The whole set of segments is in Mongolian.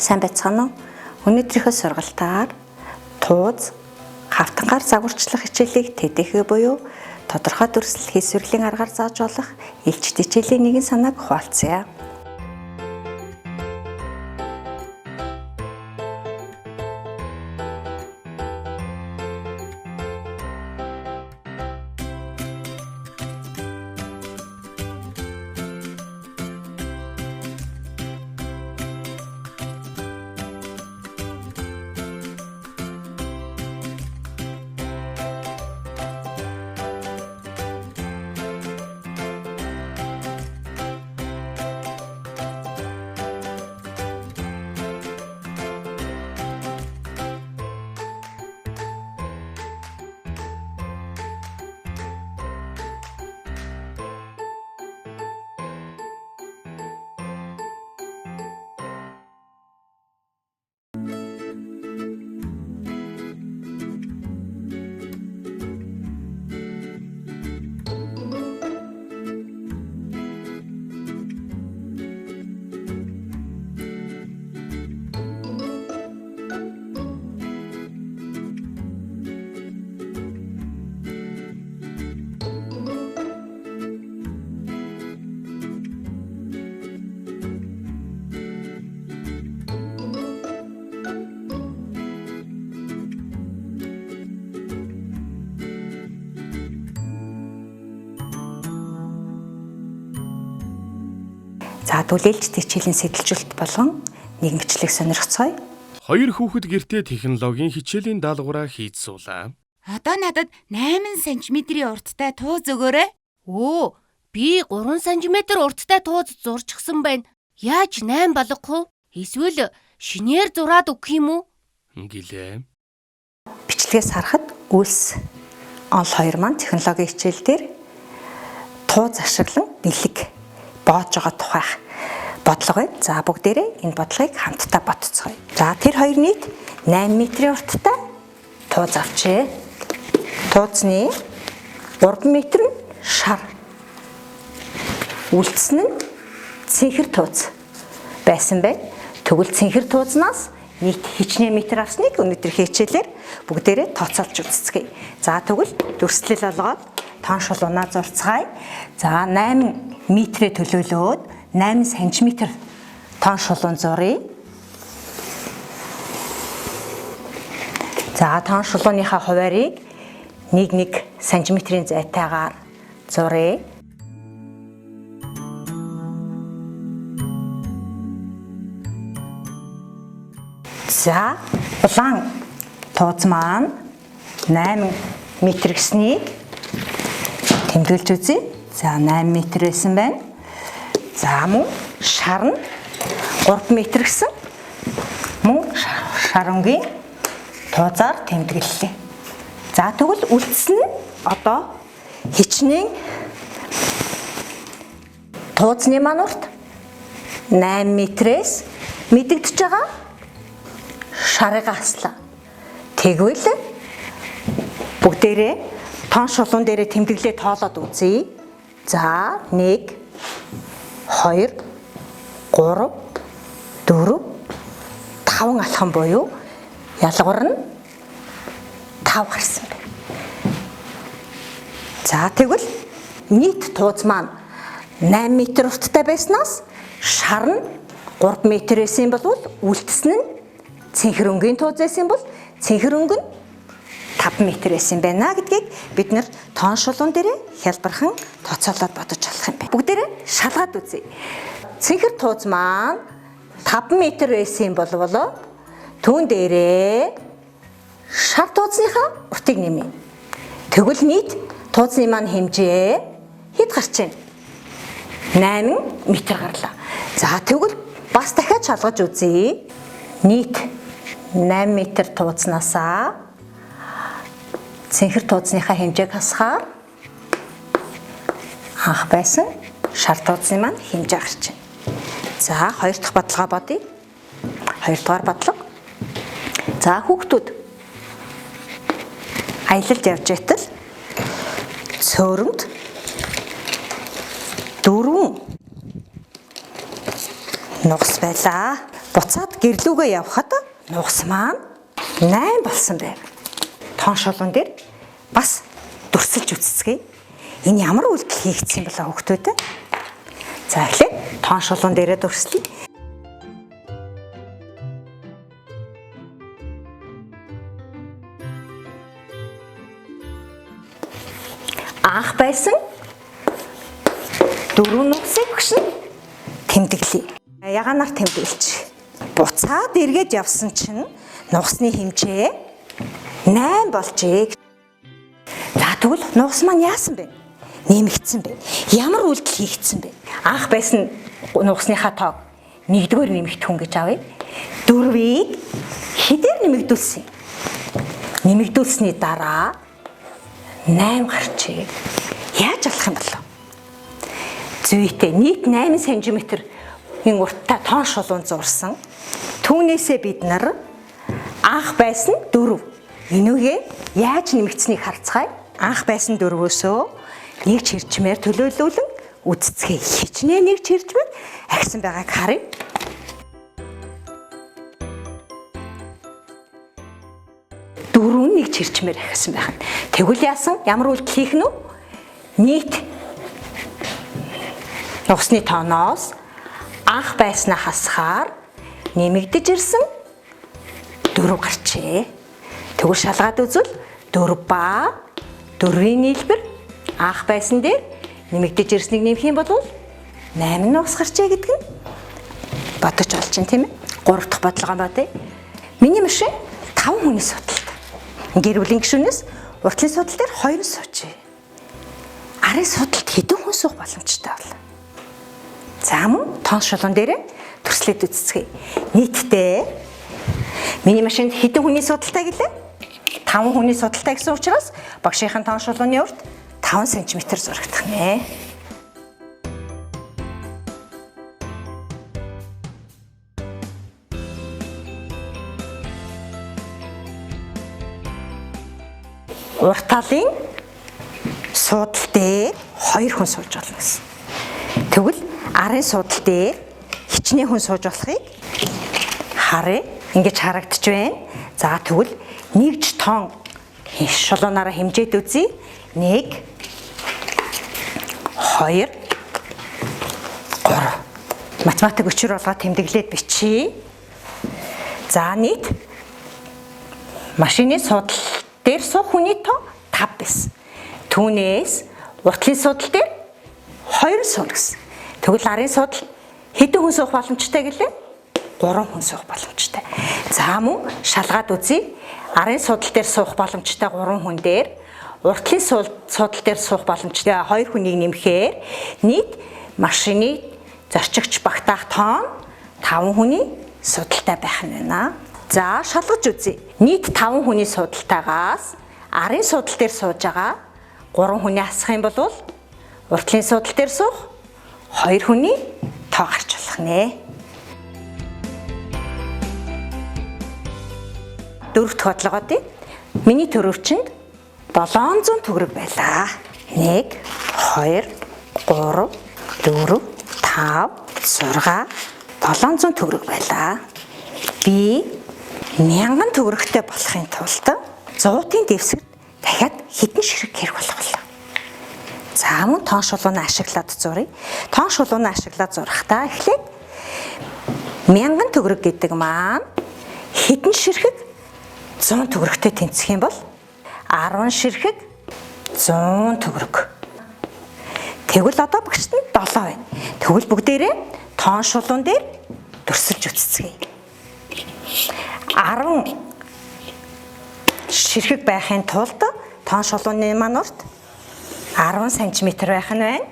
Сайн байцгаана уу? Өнөөдрийнхөө сургалтаар тууз хавтангаар загварчлах хичээлийг TED-ийнхээ буюу тодорхой дүрслэл хийсвэрлэлийн аргаар зааж болох элчит хичээлийн нэгэн санааг хуваалцъя. За түлээлжт хичээлийн сэтэлжүүлэлт болгон нэгмичлэг сонирхцгоё. Хоёр хүүхэд гэртээ технологийн хичээлийн даалгавраа хийцүүлээ. Одоо надад 8 см-ийн урттай тууз өгөөрэй. Өө, би 3 см урттай тууз зурчихсан байна. Яаж 8 болгох вэ? Эсвэл шинээр зураад өгөх юм уу? Гэлээ. Бичлэгээс харахад үлс онл 2 маань технологийн хичээл дээр тууз ашиглан бэлэг боож байгаа тухайх бодлого байна. За бүгдээрээ энэ бодлогыг хамтдаа бодцгоё. За тэр хоёр нийт 8 м-ийн урттай тууз авчээ. Туузны 3 м нь шар. Үлдсэн нь цэнхэр тууз байсан байна. Тэгвэл цэнхэр туузнаас нийт хичнээн метр авсныг өнөөдрийн хичээлээр бүгдээрээ тооцоолж үзцгээе. За тэгвэл дүрслэл болгоод тоон шулуунаа зурцгаая. За 8 метрээ төлөөлөөд 8 см тоон шулуун зуръя. За тоон шулууныхаа хуваарийг 1 см-ийн зайтайгаар зуръя. За улаан тууз маань 8 м гэснийг тэмдэглэж үзье. За 8 м байсан байна. За мөн шар нь 3 м гэсэн мөн шарангийн туузаар тэмдэглэлээ. За тэгвэл үлдсэн нь одоо хичнээн туузны маань урт 8 м-ээс мэдэгдэж байгаа шарыг аслаа. Тэгвэл бүгдээрээ тоон шулуун дээрээ тэмдэглээ тоолоод үзье. За 1 2 3 4 5 алхам буюу ялгуур нь 5 гарсан байна. За тэгвэл нийт тууз маань 8 м урттай байснаас шар нь 3 м байсан бол үлдсэн нь цэнхэр өнгийн тууз байсан бол цэнхэр өнгө нь 5 м байсан байна гэдгийг бид нэр тоон шулуун дээрээ хялбархан тооцоолоод бодож болох юм байна. Бүгдээрээ шалгаад үзье. Цэнхэр тууз маань 5 м байсан болвол түүн дээрээ шар туузныхаа уртыг нэмье. Тэгвэл нийт туузны маань хэмжээ хэд гарч байна? 8 м гарлаа. За тэгвэл бас дахиад шалгаж үзье. Нийт 8 м туузнасаа цэнхэр туузныхаа хэмжээг хасахаар анх байсан шар туузны маань хэмжээ гарч байна. За хоёр дахь бодлогоо бодъё. Хоёрдугаар бодлого. За хүүхдүүд аялалд явж байтал цөөрөмд 4 нугас байлаа. Буцаад гэрлүүгээ явхад нугас маань 8 болсон байв. Тоон шолон дээр бас дүрсэлж үзцгээе. Энэ ямар үйлдэл хийгдсэн бэлээ хүүхдүүд? За эхлээд тоон шолон дээрээ дүрслэе. Анх байсан 4 нугсыг өгшин тэмдэглэе. Ягаанаар тэмдэглэж. Буцаад эргээд явсан чинь нугасны хэмжээ 8 болжээ. За тэгвэл нугас маань яасан бэ? Нэмэгдсэн бэ? Ямар үйлдэл хийгдсэн бэ? Анх байсан нугасныхаа тоог 1-р нэмэгдэх хүн гэж авъя. 4-ийг хэдээр нэмэгдүүлсэн? Нэмэгдүүлсний дараа 8 гарчээ. Яаж болох юм бол? Зүйтэй нийт 8 см-ийн урттай тоон шулуун зурсан. Түүнээсээ бид нар анх байсан 4. Энүүгээ яаж нэмэгдсэнийг харцгаая. Анх байсан 4-өөсөө нэг чирчмээр төлөөлүүлэн үцэцгээе. Хичнээн нэг чирчмээр агсан байгааг харъя. Дөрөв нэг чирчмээр ахисан байх. Тэгвэл яасан? Ямар үйлдэл хийх нь вэ? Нийт нугасны тооноос анх байснаа хасахаар нэмэгдэж ирсэн 4 гарчээ. Тэгвэл шалгаад үзвэл 4 ба 4-ийн нийлбэр анх байсан дээр нэмэгдэж ирснийг нэмэх юм бол 8 нугас гарчээ гэдэг нь бодож болж байна тийм ээ. 3 дахь бодлогоо бодъё. Миний машин 5 хүний судалтай. Гэр бүлийн гишүүнээс уртлын судал дээр 2 суужээ. Арын судалд хэдэн хүн суух боломжтой бол? За мөн тоон шулуун дээрээ төрслээд үцэцгээе. Нийтдээ миний машинд хэдэн хүний судалтай гэлээ? 5 хүний судалтай гэсэн учраас багшийн тоон шулууны урт 5 см зурагдах нэ. Урт талын суудал дээр 2 хүн сууж болно гэсэн. Тэгвэл арын суудал дээр хичнээн хүн сууж болохыг харъя. Ингэж харагдаж байна. За тэгвэл нэгж тоон шулуунаараа хэмжээд үзье. 1 2 3. Математик өчр болгоод тэмдэглээд бичиж. За нийт машины суудал дээр суух хүний тоо 5 байсан. Түүнээс уртлын судал дээр 2 суун гэсэн. Тэгвэл арын судал хэдэн хүн суух боломжтой гэлээ? 3 хүн суух боломжтой. За мөн шалгаад үзье. Арын судал дээр суух боломжтой 3 хүн дээр уртлын судал дээр суух боломжтой 2 хүнийг нэмэхээр нийт машины зорчигч багтаах тоон 5 хүний судалтай байх нь байна. За шалгаж үзье. Нийт 5 хүний судалтайгаас арын судал дээр сууж байгаа 3 хүний асах юм бол уртлын судал дээр суух 2 хүний тоо гарч болох нэ. 4 дахь бодлогоо тий. Миний төрөвчөнд 700 төгрөг байлаа. 1 2 3 4 5 6 700 төгрөг байлаа. Би 1000 төгрөгтэй болохын тулд 100-ын дэвсгэрт дахиад хэдэн ширхэг хэрэг болох вэ? За мөн тоон шулуунаа ашиглаад зуръя. Тоон шулуунаа ашиглаад зурхдаа эхлээд 1000 төгрөг гэдэг маань хэдэн ширхэг 100 төгрөгтэй тэнцэх юм бол 10 ширхэг 100 төгрөг. Тэгвэл одоо багшд нь 7 байна. Тэгвэл бүгдээрээ тоон шулуун дээр дүрсэлж үцэцгээе. 10 ширхэг байхын тулд тоон шулууны маань урт 10 см байх нь байна.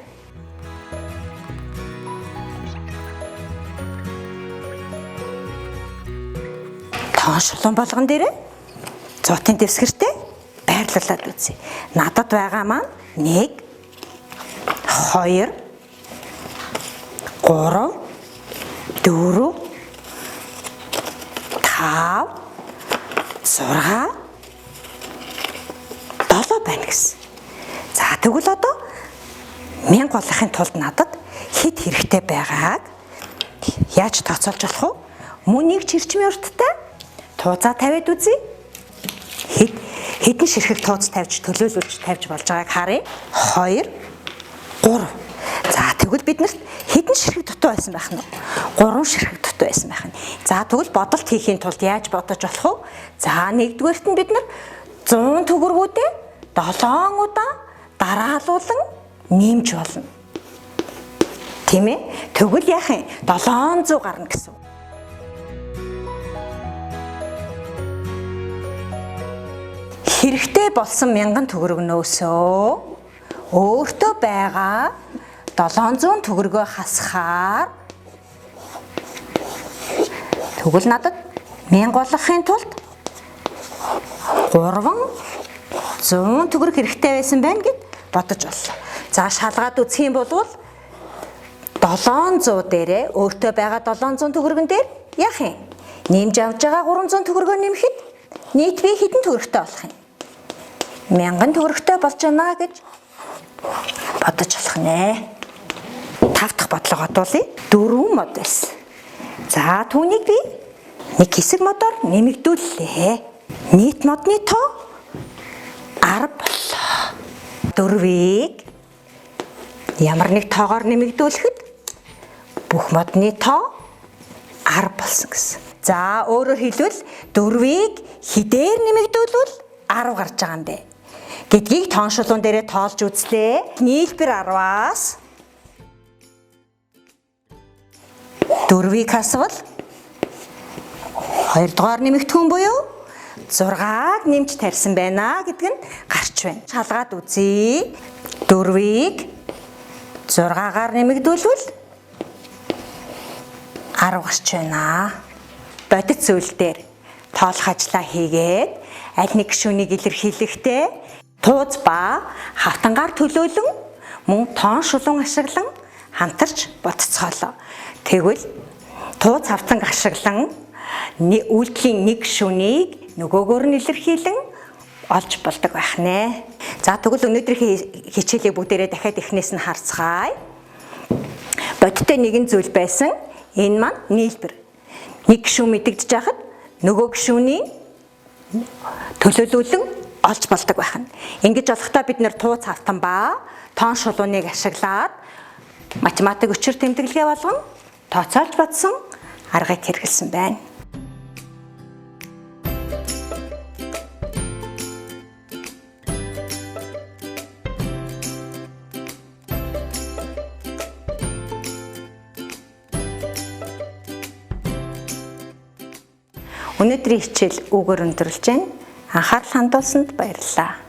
Тоон шулуун болгон дээрээ 100-ын дэвсгэртэй байрлуулад үзье. Надад байгаа маань 1 2 3 4 5 6 7 байна гэсэн. За тэгвэл одоо 1000 болохын тулд надад хэд хэрэгтэй байгааг яаж тооцоолж болох вэ? Мөн нэг чирчмийн урттай тууцаа тавиад үзье. Хэдэн ширхэг тууц тавьж төлөөлүүлж тавьж болж байгааг харъя. 2 3. За тэгвэл биднэрт хэдэн ширхэг дутуу байсан байх нь? 3 ширхэг дутуу байсан байх нь. За тэгвэл бодолт хийхийн тулд яаж бодож болох вэ? За нэгдүгээрт нь бид нар 100 төгрөгүүдээ 7 удаа дараалуулан нэмж болно. Тийм ээ? Тэгвэл яах юм? 700 гарна гэсэн. Хэрэгтэй болсон 1000 төгрөгнөөсөө өөртөө байгаа 700 төгрөгөө хасахаар тэгвэл надад 1000 болгохын тулд 300 төгрөг хэрэгтэй байсан байна гэд бодож боллоо. За шалгаад үзэх юм бол 700 дээрээ өөртөө байгаа 700 төгрөгөн дээр яах юм? Нэмж авж байгаа 300 төгрөгөө нэмэхэд нийт би хэдэн төгрөгтэй болох юм? 1000 төгрөгтэй болж байна гэж бодож болох нэ. 5 дахь бодлого бодуулъя. 4 мод байсан. За түүнийг би нэг хэсэг модоор нэмэгдүүллээ. Нийт модны тоо 10 боллоо. 4-ийг ямар нэг тоогоор нэмэгдүүлэхэд бүх модны тоо 10 болсон гэсэн. За өөрөөр хэлбэл 4-ийг хэдээр нэмэгдүүлвэл 10 гарч байгаа юм бэ? Гэдгийг тооншуулуун дээрээ тоолж үзлээ. Нийлбэр 10-аас 4-ийг хасвал 2 дугаар нэмэгдэх хүн буюу 6-аг нэмж тарьсан байна гэдг нь гарч байна. Шалгаад үзье. 4-ийг 6-гаар нэмэгдүүлвэл 10 гарч байна. Бодит зүйл дээр тоолох ажлаа хийгээд аль нэг гишүүнийг илэрхийлэхдээ тууз ба хавтангаар төлөөлөн мөн тоон шулуун ашиглан хамтарч бодцоолоо. Тэгвэл тууз хавтанг ашиглан үйлдэлийн нэг гишүүнийг нөгөөгөөр нь илэрхийлэн олж болдог байх нэ. За тэгвэл өнөөдрийн хичээлийг бүгдээрээ дахиад эхнээс нь харцгаая. Бодиттой нэгэн зүйл байсан. Энэ маань нийлбэр. Нэг гишүүн мэдэгдэж байхад нөгөө гишүүний төлөөлүүлэн олж болдог байх нь. Ингэж болохдоо бид нэр тууц хавтан ба тоон шулууныг ашиглаад математик өчир тэмдэглэгээ болгон тооцоолж бодсон аргыг хэрэглэсэн байна. Өнөөдрийн хичээл үгээр өндөрлж байна. Анхаарал хандуулсанд баярлалаа.